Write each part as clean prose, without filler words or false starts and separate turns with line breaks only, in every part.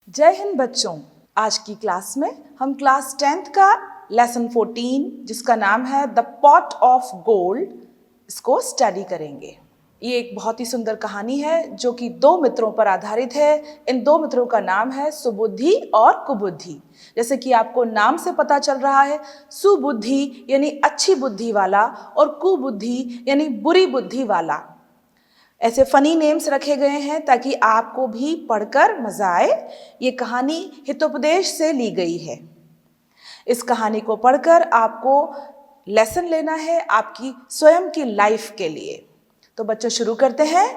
जय हिंद बच्चों। आज की क्लास में हम क्लास 10th का लेसन 14 जिसका नाम है द पॉट ऑफ गोल्ड इसको स्टडी करेंगे। ये एक बहुत ही सुंदर कहानी है जो कि दो मित्रों पर आधारित है। इन दो मित्रों का नाम है सुबुद्धि और कुबुद्धि। जैसे कि आपको नाम से पता चल रहा है, सुबुद्धि यानी अच्छी बुद्धि वाला और कुबुद्धि यानी बुरी बुद्धि वाला। ऐसे फनी नेम्स रखे गए हैं ताकि आपको भी पढ़कर मजा आए। ये कहानी हितोपदेश से ली गई है। इस कहानी को पढ़कर आपको लेसन लेना है आपकी स्वयं की लाइफ के लिए। तो बच्चों शुरू करते हैं।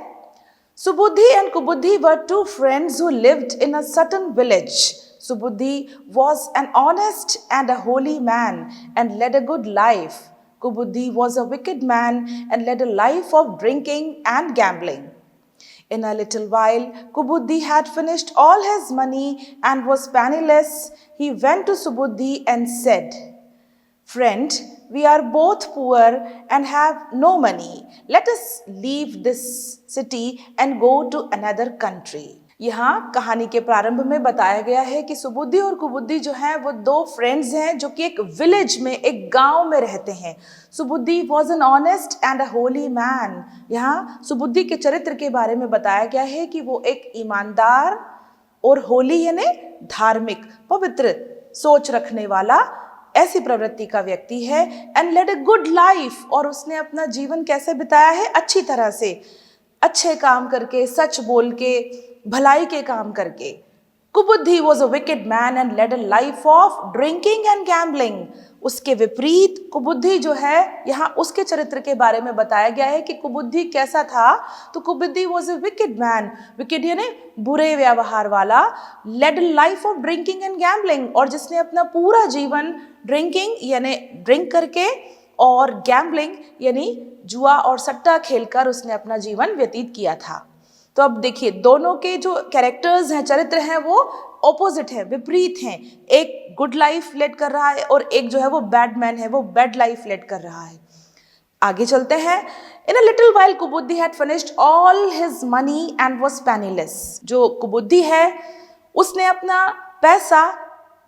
Subudhi and Kubudhi were two friends who lived in a certain village. Subudhi was an honest and a holy man and led a good life. Kubudhi was a wicked man and led a life of drinking and gambling. In a little while, Kubudhi had finished all his money and was penniless. He went to Subudhi and said, "Friend, we are both poor and have no money. Let us leave this city and go to another country." यहाँ कहानी के प्रारंभ में बताया गया है कि सुबुद्धि और कुबुद्धि जो हैं वो दो फ्रेंड्स हैं जो कि एक विलेज में, एक गांव में रहते हैं। सुबुद्धि was an honest and a Holi man. यहाँ सुबुद्धि के चरित्र के बारे में बताया गया है कि वो एक ईमानदार और होली यानी धार्मिक, पवित्र सोच रखने वाला, ऐसी प्रवृत्ति का व्यक्ति है। And led a good life, और उसने अपना जीवन कैसे बिताया है? अच्छी तरह से, अच्छे काम करके, सच बोल के, भलाई के काम करके। Kubuddhi was a wicked man and led a life of drinking and gambling. उसके विपरीत कुबुद्धि जो है, यहाँ उसके चरित्र के बारे में बताया गया है कि कुबुद्धि कैसा था। तो Kubuddhi was a wicked man, wicked यानी बुरे व्यवहार वाला, led a life of drinking and gambling, और जिसने अपना पूरा जीवन ड्रिंकिंग यानी ड्रिंक करके और गैम्बलिंग यानी जुआ और सट्टा खेलकर उसने अपना जीवन व्यतीत किया था। तो अब देखिए, दोनों के जो कैरेक्टर्स हैं, चरित्र हैं, वो ऑपोजिट है, विपरीत हैं। एक गुड लाइफ लेड कर रहा है और एक जो है वो बैड मैन है, वो बैड लाइफ लेड कर रहा है। आगे चलते हैं। In a little while Kubuddhi had finished all his money and was penniless. जो कुबुद्धि है उसने अपना पैसा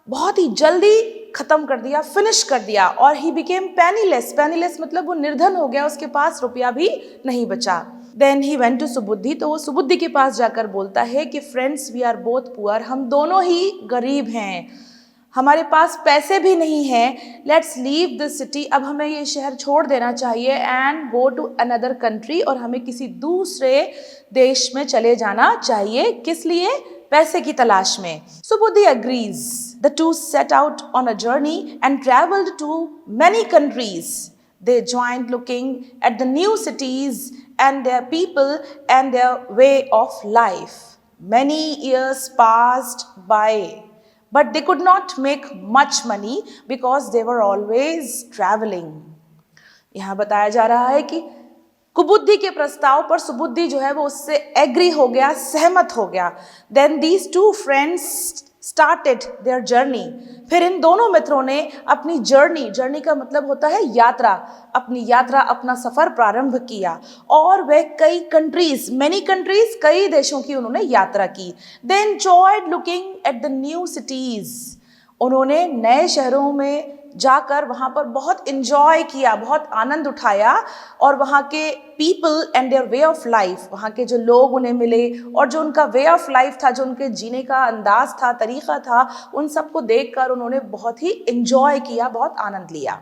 बहुत ही जल्दी खत्म कर दिया, फिनिश कर दिया, और ही बिकेम पेनीलेस। पेनीलेस मतलब वो निर्धन हो गया, उसके पास रुपया भी नहीं बचा। Then he went to Subuddhi, तो वो सुबुद्धि के पास जाकर बोलता है कि friends we are both poor, हम दोनों ही गरीब हैं, हमारे पास पैसे भी नहीं हैं। लेट्स लीव दिस सिटी, अब हमें ये शहर छोड़ देना चाहिए, and go to another country, और हमें किसी दूसरे देश में चले जाना चाहिए। किस लिए? पैसे की तलाश में। सुबुद्धि agrees. The two set out on a journey and traveled to many countries. They joined looking at the new cities and their people and their way of life. Many years passed by, but they could not make much money because they were always traveling. यहाँ बताया जा रहा है कि कुबुद्धि के प्रस्ताव पर सुबुद्धि जो है वो उससे एग्री हो गया, सहमत हो गया। Then these two friends started their journey. फिर इन दोनों मित्रों ने अपनी जर्नी का मतलब होता है यात्रा, अपनी यात्रा, अपना सफर प्रारंभ किया, और वे कई कंट्रीज, मेनी कंट्रीज, कई देशों की उन्होंने यात्रा की। They enjoyed looking at the new cities. उन्होंने नए शहरों में जाकर वहाँ पर बहुत इंजॉय किया, बहुत आनंद उठाया, और वहाँ के people and their way of life, वहाँ के जो लोग उन्हें मिले और जो उनका वे ऑफ लाइफ था, जो उनके जीने का अंदाज था, तरीका था, उन सबको देखकर उन्होंने बहुत ही इंजॉय किया, बहुत आनंद लिया।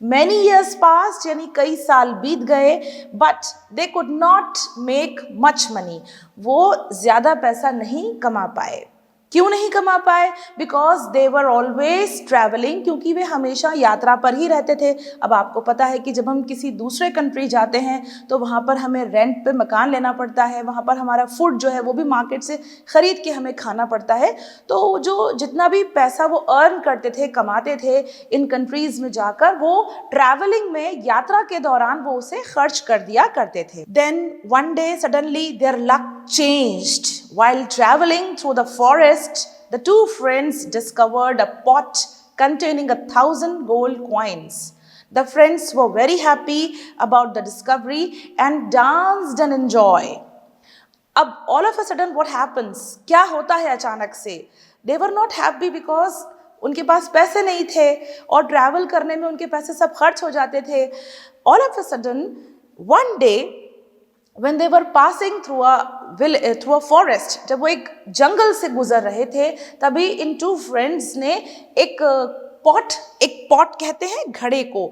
Many years passed, यानी कई साल बीत गए, but they could not make much money. वो ज़्यादा पैसा नहीं कमा पाए। क्यों नहीं कमा पाए? Because they were always travelling, क्योंकि वे हमेशा यात्रा पर ही रहते थे। अब आपको पता है कि जब हम किसी दूसरे कंट्री जाते हैं तो वहाँ पर हमें रेंट पे मकान लेना पड़ता है, वहाँ पर हमारा फूड जो है वो भी मार्केट से ख़रीद के हमें खाना पड़ता है। तो जो जितना भी पैसा वो अर्न करते थे, कमाते थे इन कंट्रीज़ में जाकर, वो ट्रैवलिंग में, यात्रा के दौरान वो उसे खर्च कर दिया करते थे। Then one day suddenly their luck changed. While traveling through the forest, the two friends discovered a pot containing 1,000 gold coins. The friends were very happy about the discovery and danced and enjoyed. अब all of a sudden what happens, क्या होता है अचानक से? दे were not happy because उनके पास पैसे नहीं थे और ट्रैवल करने में उनके पैसे सब खर्च हो जाते थे. All of a sudden one day when they were passing through a forest, जब वो एक जंगल से गुजर रहे थे, तभी इन टू फ्रेंड्स ने एक पॉट कहते हैं घड़े को,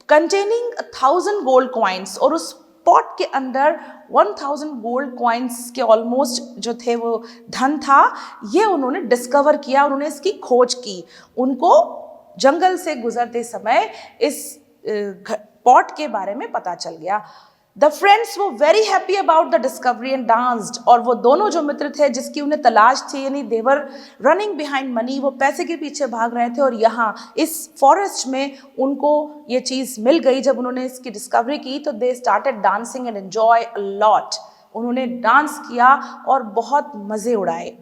containing 1,000 gold coins, और उस पॉट के अंदर 1,000 गोल्ड कॉइन्स के ऑलमोस्ट जो थे वो धन था, ये उन्होंने डिस्कवर किया, उन्होंने इसकी खोज की. उनको जंगल से गुजरते समय इस पॉट के बारे में पता चल गया. The friends were very happy about the discovery and danced. और वो दोनों जो मित्र थे जिसकी उन्हें तलाश थी, यानी they were running behind money, वो पैसे के पीछे भाग रहे थे, और यहाँ इस फॉरेस्ट में उनको ये चीज़ मिल गई. जब उन्होंने इसकी डिस्कवरी की तो they started dancing and enjoy a lot. उन्होंने डांस किया और बहुत मज़े उड़ाए,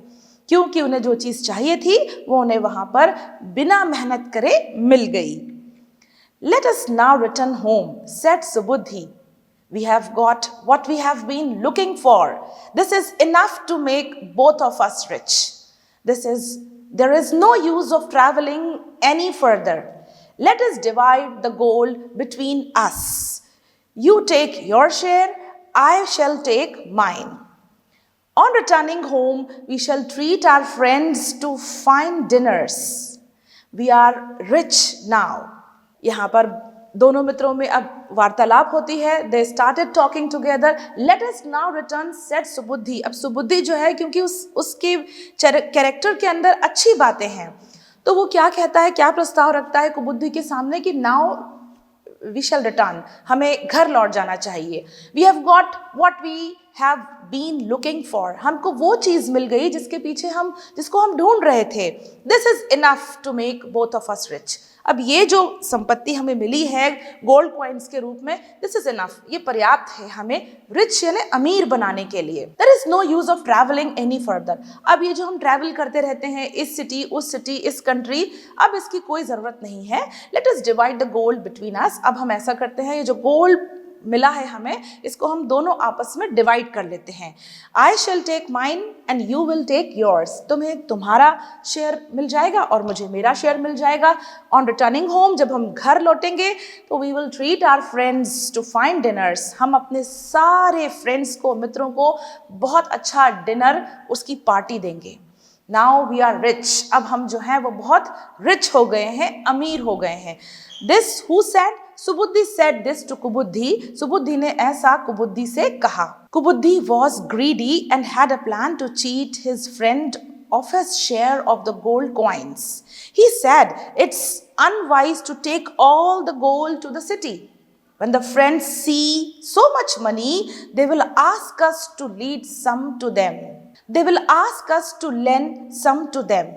क्योंकि उन्हें जो चीज़ चाहिए थी वो उन्हें वहाँ पर बिना मेहनत करे मिल गई. Let us now return home, said Subudhi. We have got what we have been looking for. This is enough to make both of us rich. There is no use of traveling any further. Let us divide the gold between us. You take your share, I shall take mine. On returning home, we shall treat our friends to fine dinners. We are rich now. यहाँ पर दोनों मित्रों में अब वार्तालाप होती है. They started talking together. Let us now return, said सुबुद्धि. अब सुबुद्धि जो है, क्योंकि उसके कैरेक्टर के अंदर अच्छी बातें हैं, तो वो क्या कहता है, क्या प्रस्ताव रखता है कुबुद्धि के सामने कि now we shall return, हमें घर लौट जाना चाहिए. We have got what we have been looking for. हमको वो चीज़ मिल गई जिसको हम ढूंढ रहे थे. This is enough to make both of us rich. अब ये जो संपत्ति हमें मिली है गोल्ड कॉइन्स के रूप में, दिस इज इनफ, ये पर्याप्त है हमें रिच यानी अमीर बनाने के लिए. There is no use of travelling any further. अब ये जो हम ट्रैवल करते रहते हैं इस सिटी उस सिटी इस कंट्री, अब इसकी कोई ज़रूरत नहीं है. Let us divide the gold between us. अब हम ऐसा करते हैं, ये जो गोल्ड मिला है हमें, इसको हम दोनों आपस में डिवाइड कर लेते हैं. I shall take mine and you will take yours. तुम्हें तुम्हारा शेयर मिल जाएगा और मुझे मेरा शेयर मिल जाएगा. ऑन रिटर्निंग होम, जब हम घर लौटेंगे तो we will treat our friends to fine dinners. हम अपने सारे फ्रेंड्स को, मित्रों को बहुत अच्छा डिनर, उसकी पार्टी देंगे. Now we are rich. अब हम जो हैं वो बहुत रिच हो गए हैं, अमीर हो गए हैं. This who said, Subuddhi said this to Kubuddhi. Subuddhi ने ऐसा कुबुद्धि से कहा. कुबुद्धि was greedy and had a plan to cheat his friend of his share of the gold coins. He said, it's unwise to take all the gold to the city. When the friends see so much money, they will ask us to lead some to them. They will ask us to lend some to them.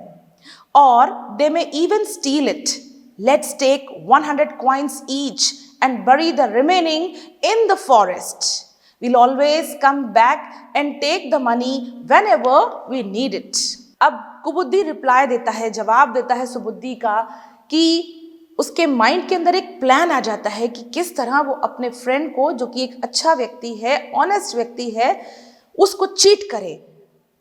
Or they may even steal it. Let's take 100 coins each and bury the remaining in the forest. We'll always come back and take the money whenever we need it. अब कुबुद्धि reply देता है, जवाब देता है सुबुद्धि का, कि उसके mind के अंदर एक प्लान आ जाता है कि किस तरह वो अपने फ्रेंड को, जो कि एक अच्छा व्यक्ति है, ऑनेस्ट व्यक्ति है, उसको चीट करे.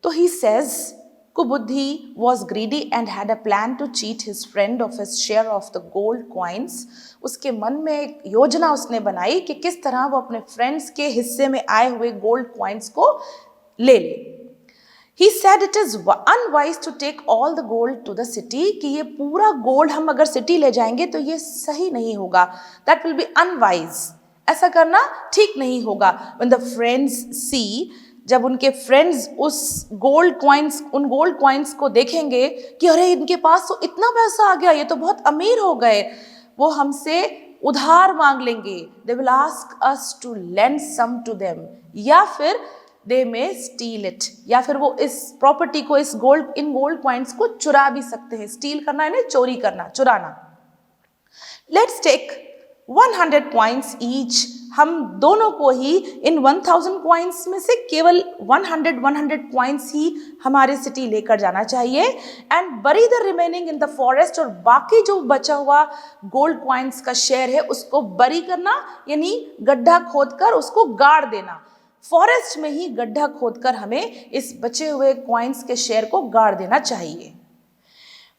तो he says, Kubuddhi was greedy and had a plan to cheat his friend of his share of the gold coins. उसके मन में एक योजना उसने बनाई कि किस तरह वो अपने फ्रेंड्स के हिस्से में आए हुए गोल्ड कॉइन्स को ले ले. He said it is unwise to take all the gold to the city, कि ये पूरा गोल्ड हम अगर सिटी ले जाएंगे तो ये सही नहीं होगा. That will be unwise. ऐसा करना ठीक नहीं होगा. When the friends see, जब उनके फ्रेंड्स उन गोल्ड कॉइन्स को देखेंगे कि अरे इनके पास तो इतना पैसा आ गया, ये तो बहुत अमीर हो गए, वो हमसे उधार मांग लेंगे. They will ask us to lend some to them, या फिर दे मे स्टील इट, या फिर वो इस प्रॉपर्टी को, इन गोल्ड कॉइन्स को चुरा भी सकते हैं. स्टील करना है ना, चोरी करना, चुराना. Let's take 100 coins each. हम दोनों को ही इन 1000 coins में से केवल 100 coins ही हमारे सिटी लेकर जाना चाहिए. एंड बरी the remaining in the forest, और बाकी जो बचा हुआ गोल्ड कॉइन्स का शेयर है उसको बरी करना, यानी गड्ढा खोदकर उसको गाड़ देना. फॉरेस्ट में ही गड्ढा खोदकर हमें इस बचे हुए कॉइन्स के शेयर को गाड़ देना चाहिए।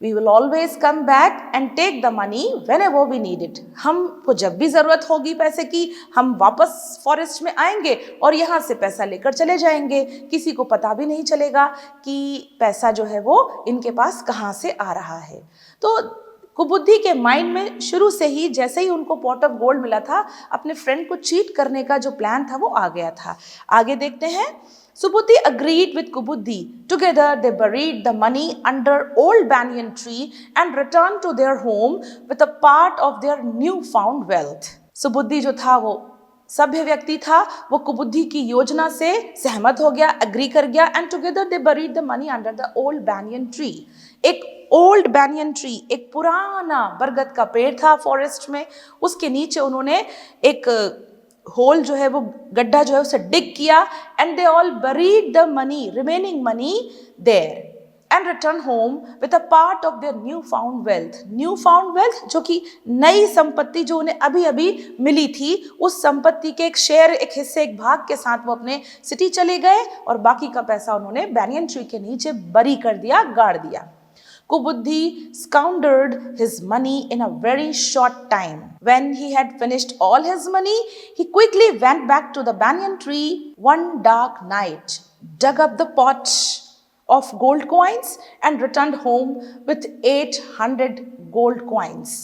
We will always come back and take the money whenever we need it. हमको जब भी ज़रूरत होगी पैसे की, हम वापस फॉरेस्ट में आएंगे और यहाँ से पैसा लेकर चले जाएंगे। किसी को पता भी नहीं चलेगा कि पैसा जो है वो इनके पास कहाँ से आ रहा है। तो कुबुद्धि के माइंड में शुरू से ही, जैसे ही उनको पॉट ऑफ गोल्ड मिला था, अपने फ्रेंड को चीट करने का जो प्लान था वो आ गया था। आगे देखते हैं। Subudhi agreed with Kubuddhi. Together they buried the money under old banyan tree and returned to their home with a part of their newfound wealth. सुबुद्धि जो था वो सभ्य व्यक्ति था, वो कुबुद्धि की योजना से सहमत हो गया, एग्री कर गया, and together they buried the money under the old banyan tree. एक ओल्ड बैनियन ट्री, एक पुराना बरगद का पेड़ था फॉरेस्ट में, उसके नीचे उन्होंने एक होल जो है वो गड्ढा जो है उसे डिग किया, and they all buried the money, remaining money there, and return home with a part of their new found wealth. New found wealth जो कि नई संपत्ति जो उन्हें अभी अभी मिली थी, उस संपत्ति के एक शेयर, एक हिस्से, एक भाग के साथ वो अपने सिटी चले गए और बाकी का पैसा उन्होंने बैनियन ट्री के नीचे बरी कर दिया, गाड़ दिया। Kubuddhi squandered his money in a very short time. When he had finished all his money, he quickly went back to the banyan tree one dark night, dug up the pot of gold coins, and returned home with 800 gold coins.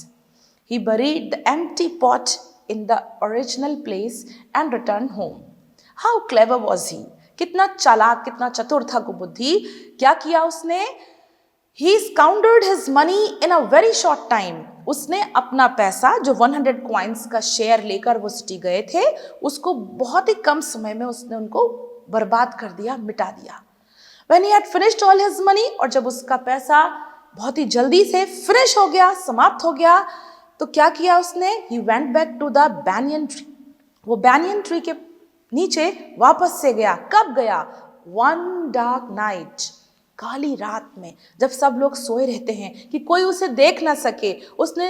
He buried the empty pot in the original place and returned home. How clever was he? कितना चालाक, कितना चतुर था कुबुद्धि। क्या किया उसने? He squandered his money in a very short time. उसने अपना पैसा जो 100 कॉइन्स का शेयर लेकर वो सिटी गए थे, उसको बहुत ही कम समय में उसने उनको बर्बाद कर दिया, मिटा दिया। When he had finished all his money, और जब उसका पैसा बहुत ही जल्दी से फिनिश हो गया, समाप्त हो गया, तो क्या किया उसने? He went back to the banyan tree. वो banyan tree के नीचे वापस से गया। कब गया? One dark night. काली रात में, जब सब लोग सोए रहते हैं कि कोई उसे देख ना सके, उसने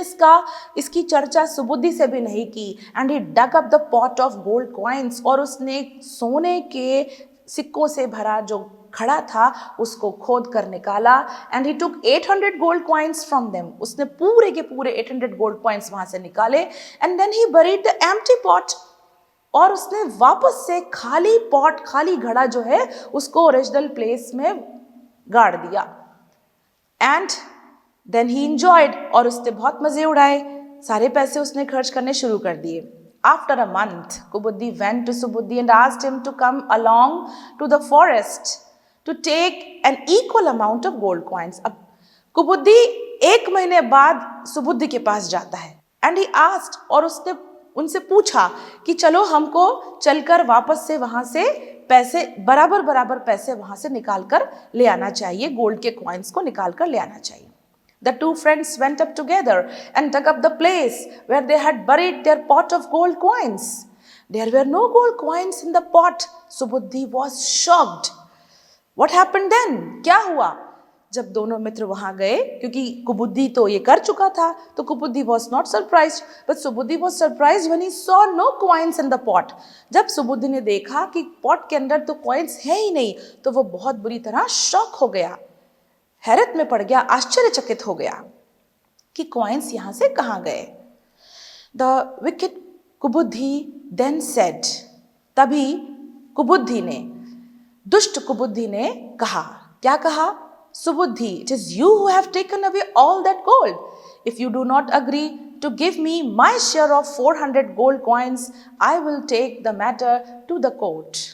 इसकी चर्चा सुबुद्धि से भी नहीं की। And he dug up the pot of gold coins, और उसने सोने के सिक्कों से भरा जो खड़ा था उसको खोद कर निकाला। And he took 800 gold coins from them, उसने पूरे के पूरे 800 गोल्ड कॉइन्स वहां से निकाले। And then he buried the empty pot, और उसने वापस से खाली पॉट, खाली घड़ा जो है उसको ओरिजिनल प्लेस में गाड़ दिया। एंड देन ही इंजॉयड, और उसने बहुत मजे उड़ाए, सारे पैसे उसने खर्च करने शुरू कर दिए। After a month Kubuddhi went to Subuddhi and asked him to come along to the forest to take an equal amount of gold coins. अब कुबुद्धि 1 महीने बाद सुबुद्धि के पास जाता है, एंड ही आस्क्ड, और उसने उनसे पूछा कि चलो हमको चलकर वापस से वहां से पैसे बराबर पैसे वहां से निकाल कर ले आना चाहिए, गोल्ड के कॉइन्स को निकाल कर ले आना चाहिए। The two friends went up together and dug up the place where they had buried their pot of gold coins. There were no gold coins in the pot. Subudhi was shocked. What happened then? क्या हुआ? जब दोनों मित्र वहां गए, क्योंकि कुबुद्धि तो ये कर चुका था, तो कुबुद्धि was not surprised, but Subuddhi was surprised when he saw no coins in the pot. जब सुबुद्धि ने देखा कि पॉट के अंदर तो कॉइन्स है ही नहीं, तो वो बहुत बुरी तरह शॉक हो गया, हैरत में पड़ गया, आश्चर्यचकित हो गया कि कॉइन्स यहां से कहां गए। The wicked कुबुद्धि then said, तभी कुबुद्धि ने, दुष्ट कुबुद्धि ने कहा, क्या कहा? Subudhi, it is you who have taken away all that gold. If you do not agree to give me my share of 400 gold coins, I will take the matter to the court.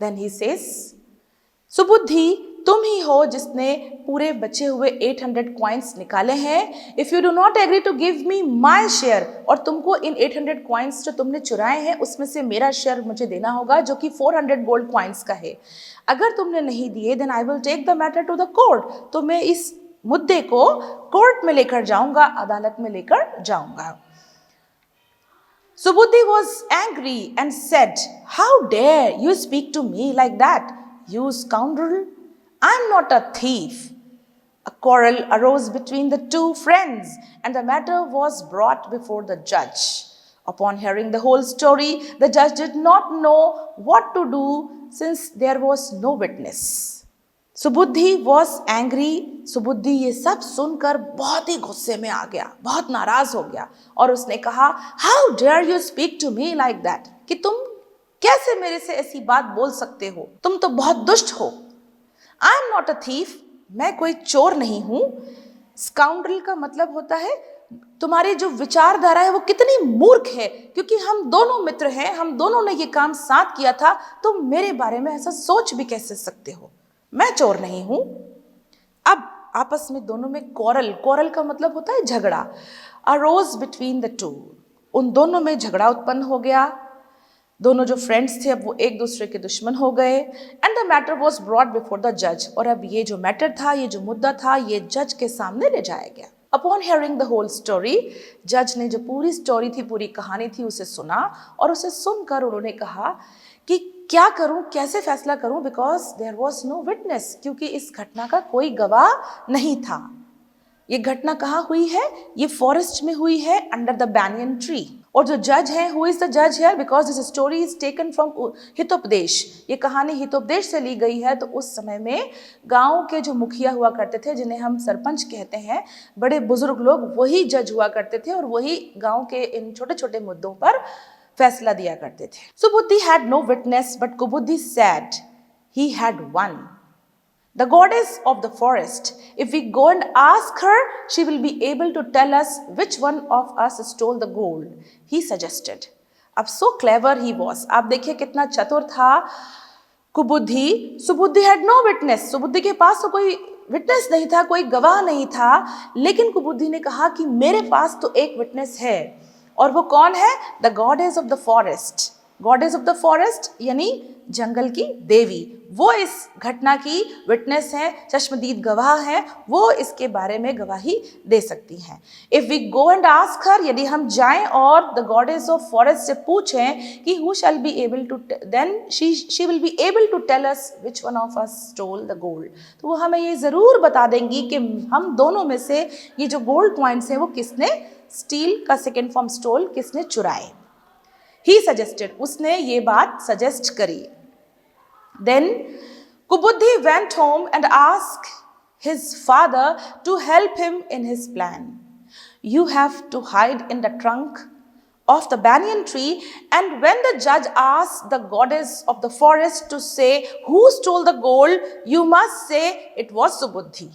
Then he says, Subudhi, तुम ही हो जिसने पूरे बचे हुए 800 coins निकाले हैं। If you do not agree to give me my share, और तुमको इन 800 कॉइन्स जो तुमने चुराए हैं उसमें से मेरा शेयर मुझे देना होगा, जो कि 400 गोल्ड कॉइन्स का है। अगर तुमने नहीं दिए, then I will take the matter to the court, तो मैं इस मुद्दे को कोर्ट में लेकर जाऊंगा, अदालत में लेकर जाऊंगा। Subudhi was angry and said, How dare you speak to me like that, you scoundrel? I am not a thief. A quarrel arose between the two friends, and the matter was brought before the judge. Upon hearing the whole story, the judge did not know what to do since there was no witness. Subuddhi was angry. सुबुद्धि ये सब सुनकर बहुत ही गुस्से में आ गया, बहुत नाराज हो गया और उसने कहा, How dare you speak to me like that? कि तुम कैसे मेरे से ऐसी बात बोल सकते हो, तुम तो बहुत दुष्ट हो. I am not a thief. मैं कोई चोर नहीं हूं. स्काउंड्रल का मतलब होता है तुम्हारी जो विचारधारा है वो कितनी मूर्ख है, क्योंकि हम दोनों मित्र हैं, हम दोनों ने ये काम साथ किया था, तुम मेरे बारे में ऐसा सोच भी कैसे सकते हो. मैं चोर नहीं हूं. अब आपस में दोनों में कोरल का मतलब होता है झगड़ा. Arose between the two. उन दोनों में झगड़ा उत्पन्न हो गया. दोनों जो फ्रेंड्स थे अब वो एक दूसरे के दुश्मन हो गए. And the matter was brought before the जज. और अब ये जो मैटर था, ये जो मुद्दा था, ये जज के सामने ले जाया गया. Upon hearing the whole story, जज ने जो पूरी स्टोरी थी, पूरी कहानी थी, उसे सुना और उसे सुनकर उन्होंने कहा कि क्या करूं, कैसे फैसला करूं, because there was no witness. क्योंकि इस घटना का कोई गवाह नहीं था. ये घटना कहाँ हुई है? ये फॉरेस्ट में हुई है, अंडर द बैनियन ट्री. और जो जज है, हु इज द जज here, because this story is taken from Hitopadesha. ये कहानी हितोपदेश से ली गई है. तो उस समय में गांव के जो मुखिया हुआ करते थे, जिन्हें हम सरपंच कहते हैं, बड़े बुजुर्ग लोग, वही जज हुआ करते थे और वही गांव के इन छोटे छोटे मुद्दों पर फैसला दिया करते थे. Subuddhi had no witness but Kubuddhi said he had one. The goddess of the forest. If we go and ask her, she will be able to tell us which one of us stole the gold, he suggested. अब so clever he was. आप देखिए कितना चतुर था कुबुद्धि. सुबुद्धि had no witness. सुबुद्धि के पास तो कोई witness नहीं था, कोई गवाह नहीं था, लेकिन कुबुद्धि ने कहा कि मेरे पास तो एक विटनेस है. और वो कौन है? The goddess of the forest. Goddess of the forest यानी जंगल की देवी. वो इस घटना की विटनेस है, चश्मदीद गवाह है, वो इसके बारे में गवाही दे सकती हैं. If we go and ask her, यदि हम जाएं और द गॉडेस ऑफ फॉरेस्ट से पूछें कि who shall be able to, then she will be able to tell us which one of us stole the gold. तो वो हमें ये जरूर बता देंगी कि हम दोनों में से ये जो गोल्ड कॉइन्स हैं वो किसने स्टील का सेकेंड फॉर्म स्टोल, किसने चुराए. He suggested. उसने ये बात सजेस्ट करी. Then Kubuddhi went home and asked his father to help him in his plan. You have to hide in the trunk of the banyan tree, and when the judge asks the goddess of the forest to say who stole the gold, you must say it was Subuddhi.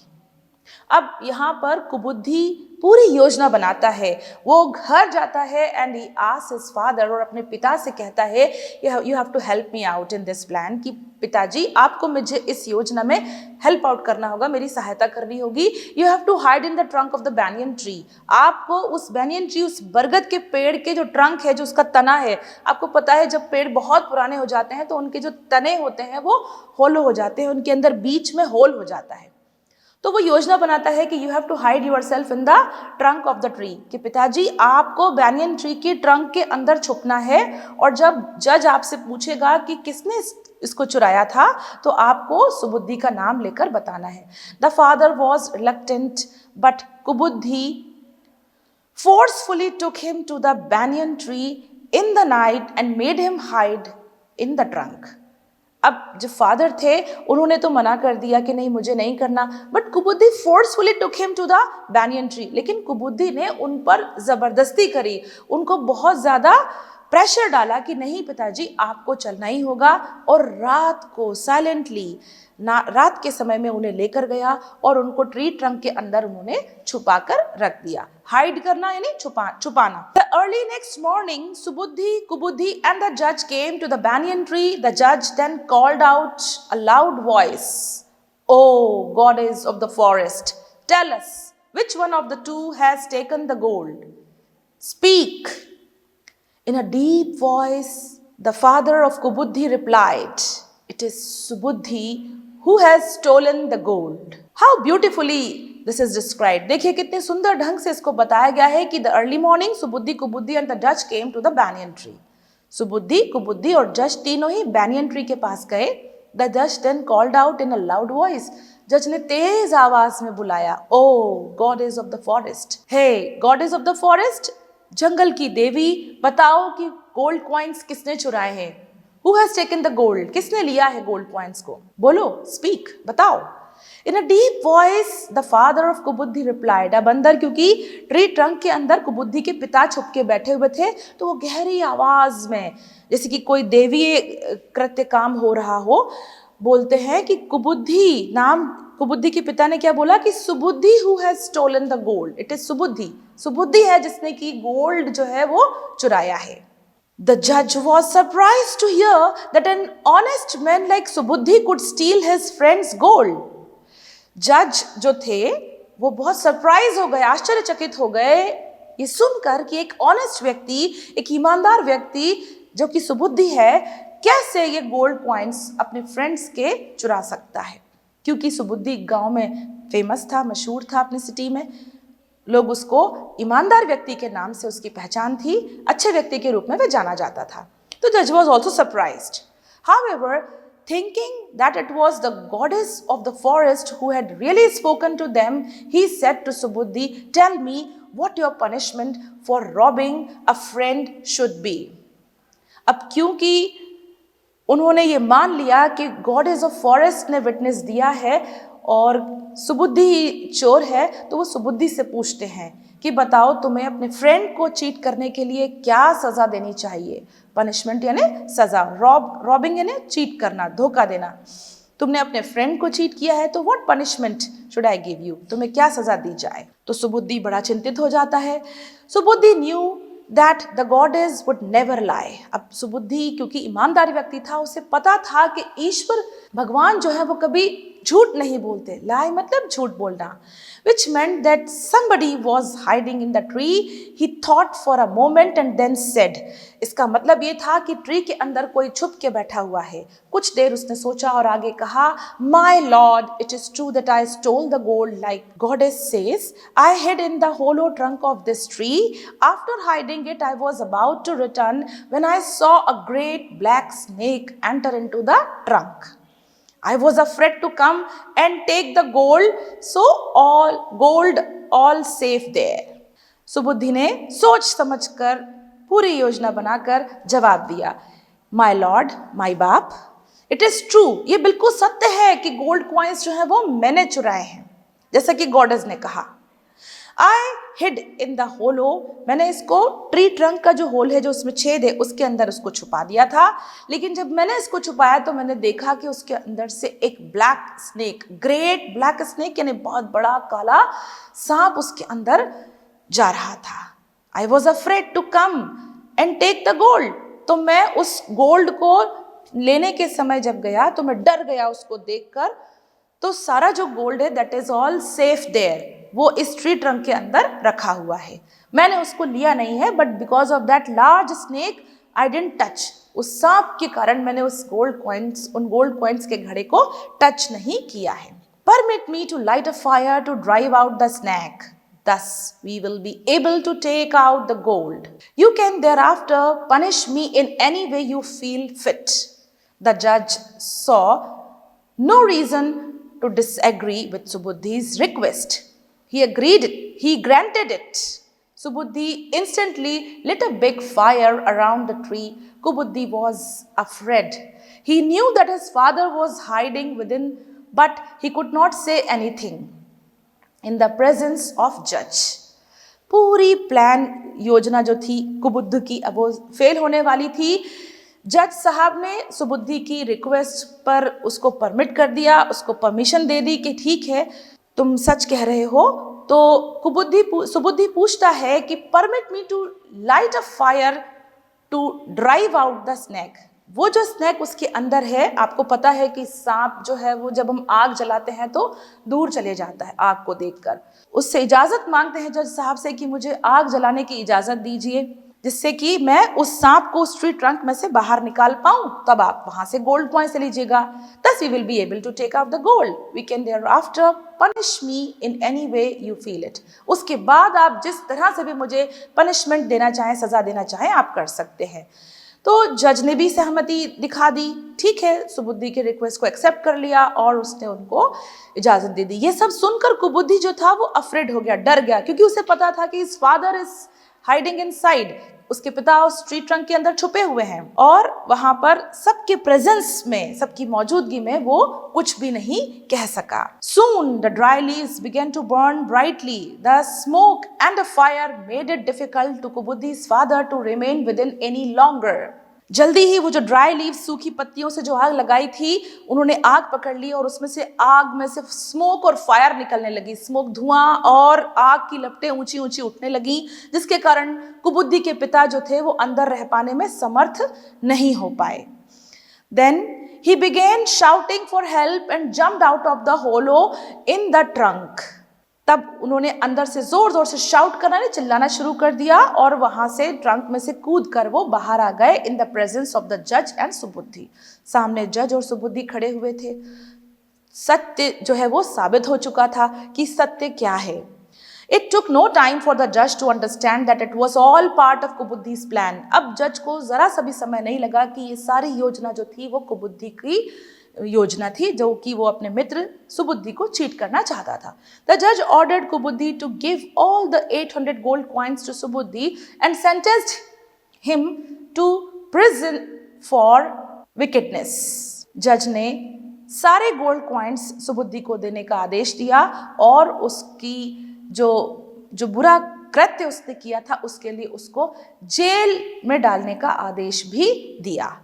अब यहाँ पर कुबुद्धि पूरी योजना बनाता है. वो घर जाता है and he asks his father, और अपने पिता से कहता है you have to help me out in this plan, कि पिताजी आपको मुझे इस योजना में हेल्प आउट करना होगा, मेरी सहायता करनी होगी. You have to hide in the trunk of the banyan tree. आपको उस बैनियन ट्री, उस बरगद के पेड़ के जो ट्रंक है, जो उसका तना है, आपको पता है जब पेड़ बहुत पुराने हो जाते हैं तो उनके जो तने होते हैं वो होलो हो जाते हैं, उनके अंदर बीच में होल हो जाता है. तो वो योजना बनाता है कि you have to hide yourself in the trunk of the tree, कि पिताजी आपको बैनियन ट्री के ट्रंक के अंदर छुपना है, और जब जज आपसे पूछेगा कि किसने इसको चुराया था तो आपको सुबुद्धि का नाम लेकर बताना है. The father was reluctant but Kubuddhi forcefully took him to the banyan tree in the night and made him hide in the trunk. अब जो फादर थे उन्होंने तो मना कर दिया कि नहीं मुझे नहीं करना, but Kubuddhi forcefully took him to the banyan tree. लेकिन कुबुद्धि ने उन पर जबरदस्ती करी, उनको बहुत ज्यादा प्रेशर डाला कि नहीं पिताजी आपको चलना ही होगा. और रात को साइलेंटली, रात के समय में उन्हें लेकर गया और उनको ट्री ट्रंक के अंदर उन्होंने छुपा कर रख दिया. हाइड करना यानी छुपाना. The early next morning, Subuddhi, Kubuddhi and the judge came to the banyan tree. The judge then called out a loud voice, "Oh, goddess of the forest, tell us which one of the two has taken the gold. Speak." In a deep voice, the father of Kubuddhi replied, "It is Subuddhi who has stolen the gold." How beautifully this is described. देखिए कितने सुंदर ढंग से इसको बताया गया है कि the early morning, Subuddhi, Kubuddhi and the judge came to the banyan tree. सुबुद्धि, कुबुद्धि और जज तीनों ही banyan tree के पास गए. The judge then called out in a loud voice. जज ने तेज आवाज में बुलाया, "Oh, goddess of the forest. Hey, goddess of the forest." जंगल की देवी, बताओ कि गोल्ड कॉइन्स किसने चुराए हैं? Who has taken the gold? किसने लिया है गोल्ड कॉइन्स को? बोलो, स्पीक, बताओ। In a deep voice, the father of कुबुद्धि replied. अब अंदर, क्योंकि ट्री ट्रंक के अंदर कुबुद्धि के पिता छुप के बैठे हुए थे, तो वो गहरी आवाज में, जैसे कि कोई देवीय कृत्य काम हो रहा हो, बोलते हैं कि कुबुद्धि के पिता ने क्या बोला कि सुबुद्धि who has stolen the gold. It is सुबुद्धि है जिसने की गोल्ड जो है वो चुराया है। The judge was surprised to hear that an honest man like Subuddhi could steal his friend's gold. जज जो थे वो बहुत सरप्राइज हो गए, आश्चर्यचकित हो गए ये सुनकर कि एक ऑनेस्ट व्यक्ति, एक ईमानदार व्यक्ति जो कि सुबुद्धि है, कैसे ये गोल्ड कॉइन्स अपने फ्रेंड्स के चुरा सकता है। क्योंकि सुबुद्धि गांव में फेमस था, मशहूर था अपनी सिटी में, लोग उसको ईमानदार व्यक्ति के नाम से उसकी पहचान थी, अच्छे व्यक्ति के रूप में वह जाना जाता था। तो जज was also surprised. However, thinking that it was the goddess of the forest who had really spoken to them, he said to Subuddhi, "Tell me what your punishment for robbing a friend should be." अब क्योंकि उन्होंने ये मान लिया कि goddess of forest ने witness दिया है और सुबुद्धि चोर है, तो वो सुबुद्धि से पूछते हैं कि बताओ तुम्हें अपने फ्रेंड को चीट करने के लिए क्या सजा देनी चाहिए। पनिशमेंट यानी सजा, रॉबिंग यानी चीट करना, धोखा देना। तुमने अपने फ्रेंड को चीट किया है, तो what punishment should I give you, तुम्हें क्या सजा दी जाए। तो सुबुद्धि बड़ा चिंतित हो जाता है। सुबुद्धि new that the goddess would never lie. अब सुबुद्धि क्योंकि ईमानदार व्यक्ति था, उसे पता था कि ईश्वर भगवान जो है वो कभी झूठ नहीं बोलते। lie मतलब झूठ बोलना, which meant that somebody was hiding in the tree. He thought for a moment and then said. इसका मतलब ये था कि ट्री के अंदर कोई छुप के बैठा हुआ है। कुछ देर उसने सोचा और आगे कहा, My Lord, it is true that I stole the gold like goddess says. I hid in the hollow trunk of this tree. After hiding it, I was about to return when I saw a great black snake enter into the trunk. I was afraid to come and take the gold, so all safe there. सुबुद्धि ने सोच समझकर पूरी योजना बनाकर जवाब दिया, my Lord, my बाप, it is true, ये बिल्कुल सत्य है कि गोल्ड कॉइन्स जो है वो मैंने चुराए हैं, जैसा कि गॉडेस ने कहा। आई हिड इन द होलो, मैंने इसको ट्री ट्रंक का जो होल है, जो उसमें छेद है, उसके अंदर उसको छुपा दिया था। लेकिन जब मैंने इसको छुपाया तो मैंने देखा कि उसके अंदर से एक black snake, great black snake यानी बहुत बड़ा काला सांप उसके अंदर जा रहा था। I was afraid to come and take the gold, तो मैं उस गोल्ड को लेने के समय जब गया तो मैं डर गया उसको देखकर। तो सारा जो गोल्ड है that is all safe there, वो इस ट्री ट्रंक के अंदर रखा हुआ है। मैंने उसको लिया नहीं है, but because of that large snake I didn't touch, उस सांप के कारण मैंने उन गोल्ड कॉइन्स के घड़े को टच नहीं किया है। Permit me to light a fire to drive out the snake, thus we will be able to take out the gold. You can thereafter punish me in any way you feel fit. The judge saw no reason to disagree with Subuddhi's request. He granted it. Subuddhi instantly lit a big fire around the tree. Kubuddhi was afraid. He knew that his father was hiding within, but he could not say anything in the presence of judge. पूरी plan योजना जो थी कुबुद्ध की, अब वो fail होने वाली थी। जज साहब ने सुबुद्धि की रिक्वेस्ट पर उसको परमिट कर दिया, उसको परमिशन दे दी कि ठीक है तुम सच कह रहे हो। तो सुबुद्धि पूछता है कि permit me to light a fire to drive out the snake. वो जो स्नैक उसके अंदर है, आपको पता है कि सांप जो है वो जब हम आग जलाते हैं तो दूर चले जाता है आग को देखकर। उससे इजाजत मांगते हैं जज साहब से कि मुझे आग जलाने की इजाजत दीजिए, जिससे कि मैं उस सांप को उस ट्री ट्रंक में से बाहर निकाल पाऊं, तब आप वहां से गोल्ड कॉइन से लीजिएगा। Thus we will be able to take out the gold. We can thereafter punish me in any way you feel it. उसके बाद आप जिस तरह से भी मुझे पनिशमेंट देना चाहें, सजा देना चाहें, आप कर सकते हैं। तो जज ने भी सहमति दिखा दी, ठीक है, सुबुद्धि के रिक्वेस्ट को एक्सेप्ट कर लिया और उसने उनको इजाजत दे दी। ये सब सुनकर कुबुद्धि जो था वो अफ्रेड हो गया, डर गया, क्योंकि उसे पता था कि his father is hiding inside, उसके पिता उस ट्री ट्रंक के अंदर छुपे हुए हैं और वहां पर सबके प्रेजेंस में, सबकी मौजूदगी में वो कुछ भी नहीं कह सका। Soon the dry leaves began to burn brightly. The smoke and the fire made it difficult to Kubuddi's father to remain within any longer. जल्दी ही वो जो ड्राई लीव्स, सूखी पत्तियों से जो आग लगाई थी, उन्होंने आग पकड़ ली और उसमें से आग में से स्मोक और फायर निकलने लगी। स्मोक, धुआं और आग की लपटें ऊंची ऊंची उठने लगी, जिसके कारण कुबुद्दी के पिता जो थे वो अंदर रह पाने में समर्थ नहीं हो पाए। Then he began shouting for help and jumped out of the hollow in the trunk. तब उन्होंने अंदर से जोर जोर से शाउट करना, चिल्लाना शुरू कर दिया और वहां से ट्रंक में से कूद कर वो बाहर आ गए। In the presence of the जज एंड सुबुद्धि, सामने जज और सुबुद्धि खड़े हुए थे। सत्य जो है वो साबित हो चुका था कि सत्य क्या है। It took no time for the judge to understand that it was all part of कुबुद्दी's plan. अब जज को जरा सा भी समय नहीं लगा कि ये सारी योजना जो थी वो कुबुद्दी की योजना थी, जो कि वो अपने मित्र सुबुद्धि को चीट करना चाहता था। The judge ordered Kubuddi to give all the 800 gold coins to Subuddhi and sentenced him to prison for wickedness. जज ने सारे गोल्ड कॉइन्स सुबुद्धि को देने का आदेश दिया और उसकी जो बुरा कृत्य उसने किया था उसके लिए उसको जेल में डालने का आदेश भी दिया।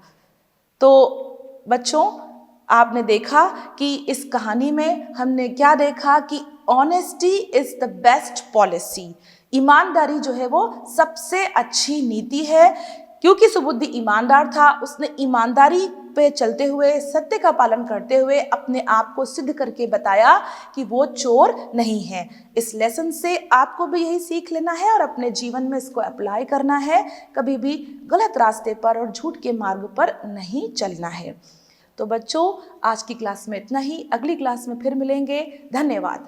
तो बच्चों, आपने देखा कि इस कहानी में हमने क्या देखा कि honesty is the best policy. ईमानदारी जो है वो सबसे अच्छी नीति है। क्योंकि सुबुद्धि ईमानदार था, उसने ईमानदारी पे चलते हुए, सत्य का पालन करते हुए अपने आप को सिद्ध करके बताया कि वो चोर नहीं है। इस लेसन से आपको भी यही सीख लेना है और अपने जीवन में इसको अप्लाई करना है। कभी भी गलत रास्ते पर और झूठ के मार्ग पर नहीं चलना है। तो बच्चों, आज की क्लास में इतना ही। अगली क्लास में फिर मिलेंगे। धन्यवाद।